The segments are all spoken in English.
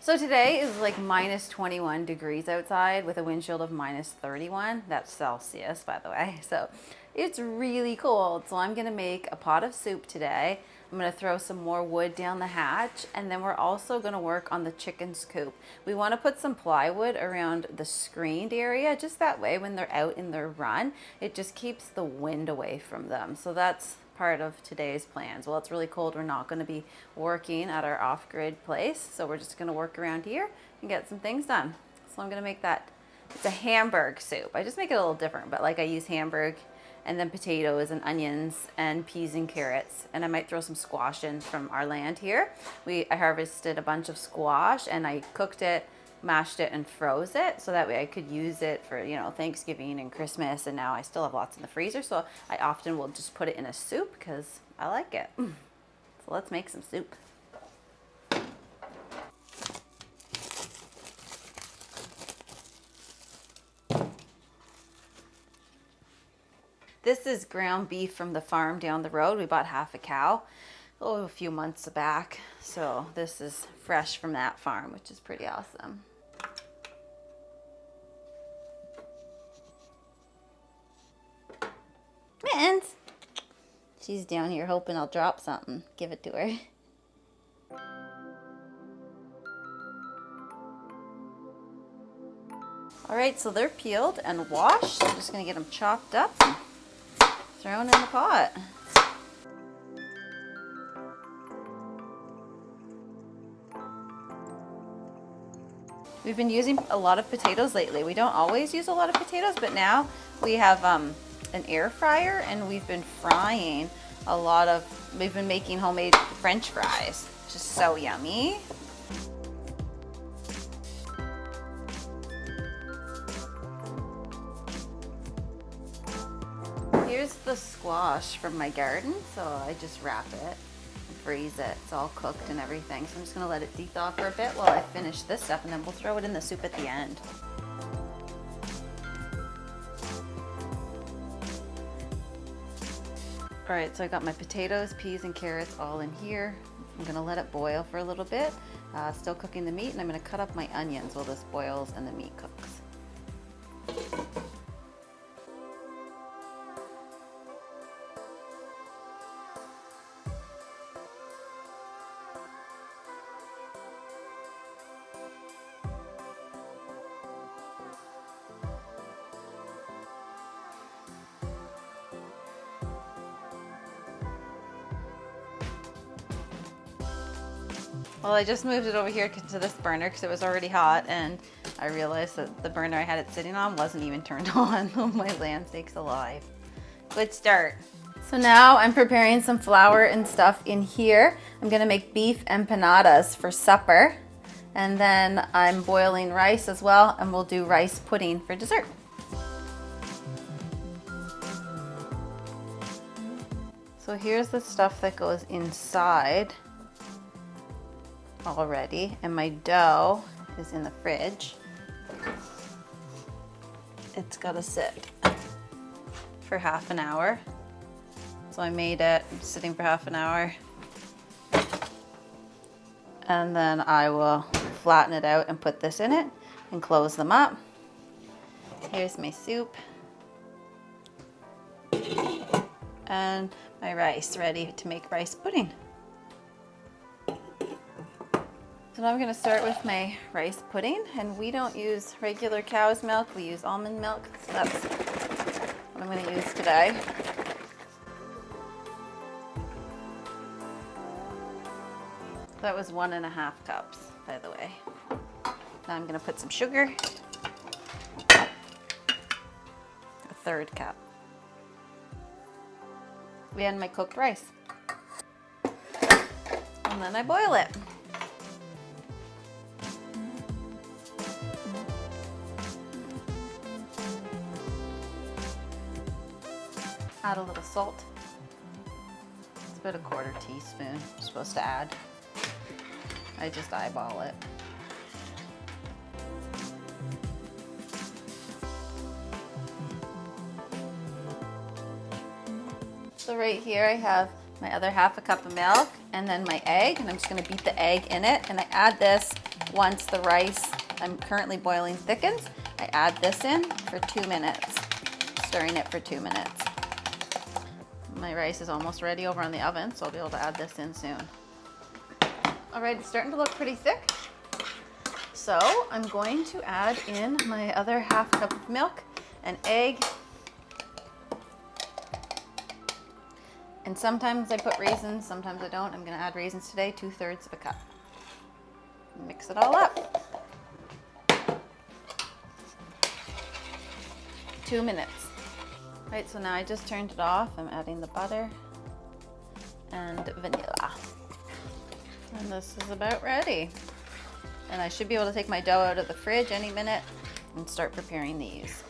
So today is like minus 21 degrees outside with a wind chill of minus 31. That's Celsius, by the way. So it's really cold. So I'm gonna make a pot of soup today. I'm gonna throw some more wood down the hatch, and then we're also gonna work on the chicken's coop. We wanna put some plywood around the screened area, just that way when they're out in their run, it just keeps the wind away from them. So that's part of today's plans. Well, it's really cold. We're not going to be working at our off-grid place, so we're just going to work around here and get some things done. So I'm going to make that. It's a Hamburg soup. I just make it a little different, but like I use Hamburg and then potatoes and onions and peas and carrots, and I might throw some squash in from our land here. I harvested a bunch of squash and I cooked it, mashed it, and froze it so that way I could use it for, you know, Thanksgiving and Christmas, and now I still have lots in the freezer, so I often will just put it in a soup because I like it. So let's make some soup. This is ground beef from the farm down the road. We bought half a cow a few months back, so this is fresh from that farm, which is pretty awesome. Mittens! She's down here hoping I'll drop something. Give it to her. Alright, so they're peeled and washed. I'm just going to get them chopped up and thrown in the pot. We've been using a lot of potatoes lately. We don't always use a lot of potatoes, but now we have an air fryer, and we've been frying we've been making homemade French fries. Just so yummy. Here's the squash from my garden, so I just wrap it and freeze it. It's all cooked and everything, so I'm just gonna let it de-thaw for a bit while I finish this stuff, and then we'll throw it in the soup at the end. All right, so I got my potatoes, peas, and carrots all in here. I'm gonna let it boil for a little bit. Still cooking the meat, and I'm gonna cut up my onions while this boils and the meat cooks. Well, I just moved it over here to this burner because it was already hot, and I realized that the burner I had it sitting on wasn't even turned on. Oh, my land sakes alive. Good start. So now I'm preparing some flour and stuff in here. I'm gonna make beef empanadas for supper, and then I'm boiling rice as well, and we'll do rice pudding for dessert. So here's the stuff that goes inside already, and my dough is in the fridge. It's gotta sit for half an hour. So I made it sitting for half an hour, and then I will flatten it out and put this in it and close them up. Here's my soup and my rice, ready to make rice pudding. So now I'm going to start with my rice pudding, and we don't use regular cow's milk, we use almond milk, so that's what I'm going to use today. That was 1.5 cups, by the way. Now I'm going to put some sugar, 1/3 cup, and my cooked rice, and then I boil it. Add a little salt. It's about 1/4 teaspoon you're supposed to add. I just eyeball it. So right here I have my other 1/2 cup of milk and then my egg, and I'm just gonna beat the egg in it, and I add this Once the rice I'm currently boiling thickens, I add this in for 2 minutes, stirring it for 2 minutes. My rice is almost ready over on the oven, so I'll be able to add this in soon. All right, it's starting to look pretty thick. So I'm going to add in my other half cup of milk, an egg, and sometimes I put raisins, sometimes I don't. I'm gonna add raisins today, 2/3 of a cup. Mix it all up. 2 minutes. All right, so now I just turned it off. I'm adding the butter and vanilla. And this is about ready. And I should be able to take my dough out of the fridge any minute and start preparing these.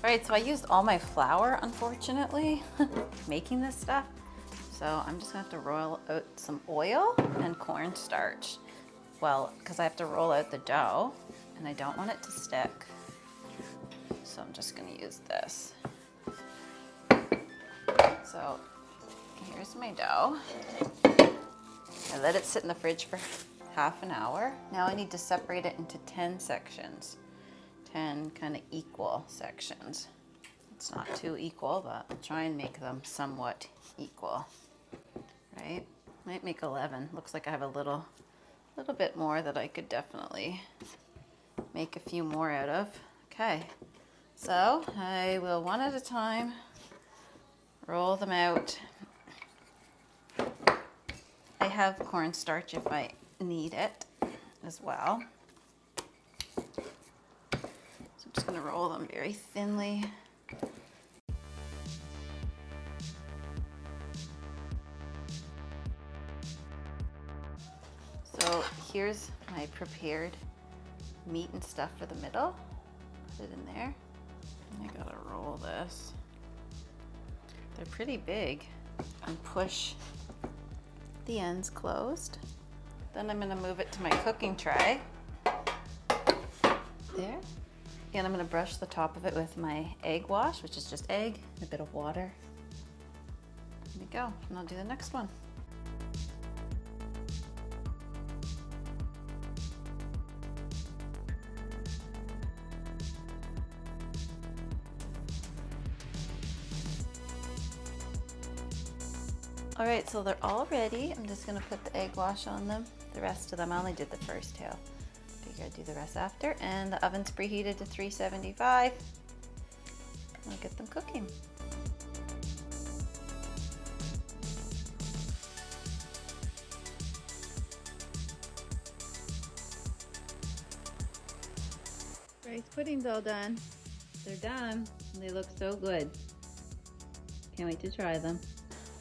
All right, so I used all my flour, unfortunately, making this stuff. So I'm just gonna have to roll out some oil and cornstarch. Well, because I have to roll out the dough and I don't want it to stick. So I'm just gonna use this. So here's my dough. I let it sit in the fridge for half an hour. Now I need to separate it into 10 sections. 10 kind of equal sections. It's not too equal, but I'll try and make them somewhat equal, right? Might make 11. Looks like I have a little bit more that I could definitely make a few more out of. Okay, so I will one at a time roll them out. I have cornstarch if I need it as well. So I'm just going to roll them very thinly. So here's my prepared meat and stuff for the middle. Put it in there. And I gotta roll this. They're pretty big. And push the ends closed. Then I'm gonna move it to my cooking tray. There. And I'm gonna brush the top of it with my egg wash, which is just egg, and a bit of water. There we go, and I'll do the next one. All right, so they're all ready. I'm just gonna put the egg wash on them. The rest of them, I only did the first two. Figure I'd do the rest after. And the oven's preheated to 375. I'll get them cooking. Rice pudding's all done. They're done, and they look so good. Can't wait to try them.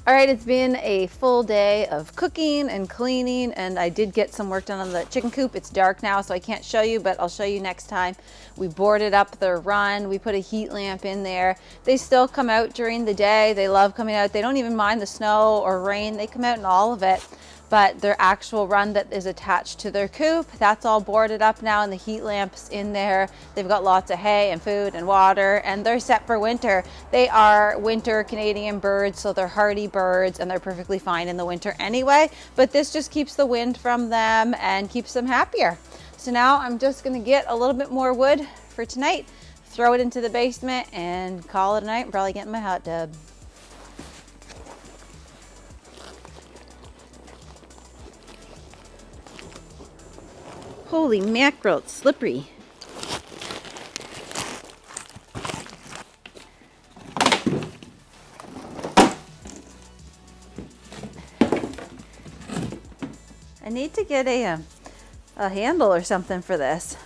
All right, it's been a full day of cooking and cleaning, and I did get some work done on the chicken coop. It's dark now, so I can't show you, but I'll show you next time. We boarded up their run. We put a heat lamp in there. They still come out during the day. They love coming out. They don't even mind the snow or rain. They come out in all of it. But their actual run that is attached to their coop, that's all boarded up now, and the heat lamp's in there. They've got lots of hay and food and water, and they're set for winter. They are winter Canadian birds, so they're hardy birds, and they're perfectly fine in the winter anyway. But this just keeps the wind from them and keeps them happier. So now I'm just gonna get a little bit more wood for tonight, throw it into the basement, and call it a night, and probably get in my hot tub. Holy mackerel, it's slippery. I need to get a handle or something for this.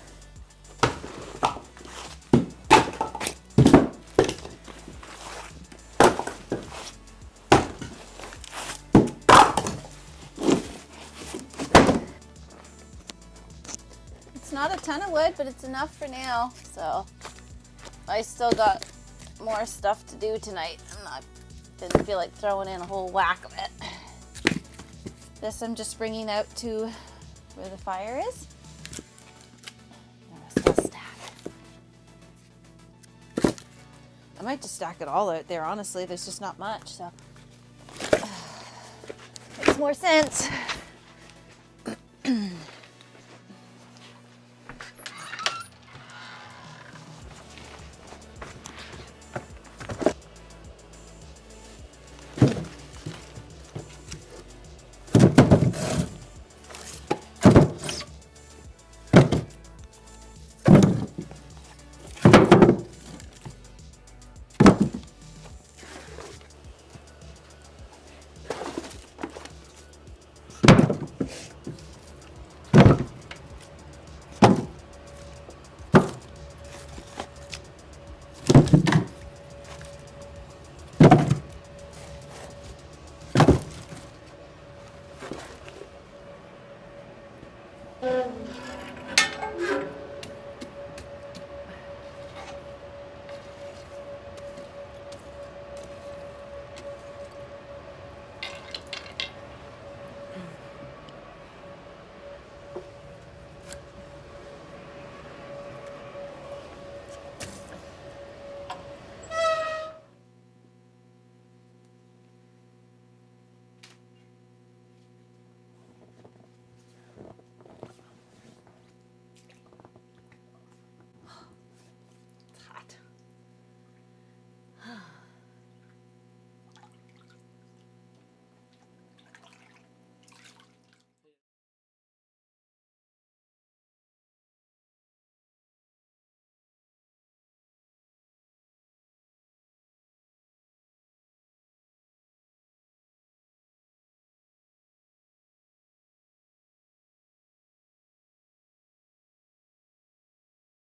Not a ton of wood, but it's enough for now. So I still got more stuff to do tonight, and I didn't feel like throwing in a whole whack of it. This I'm just bringing out to where the fire is. The rest I'll stack. I might just stack it all out there, honestly. There's just not much, so makes more sense.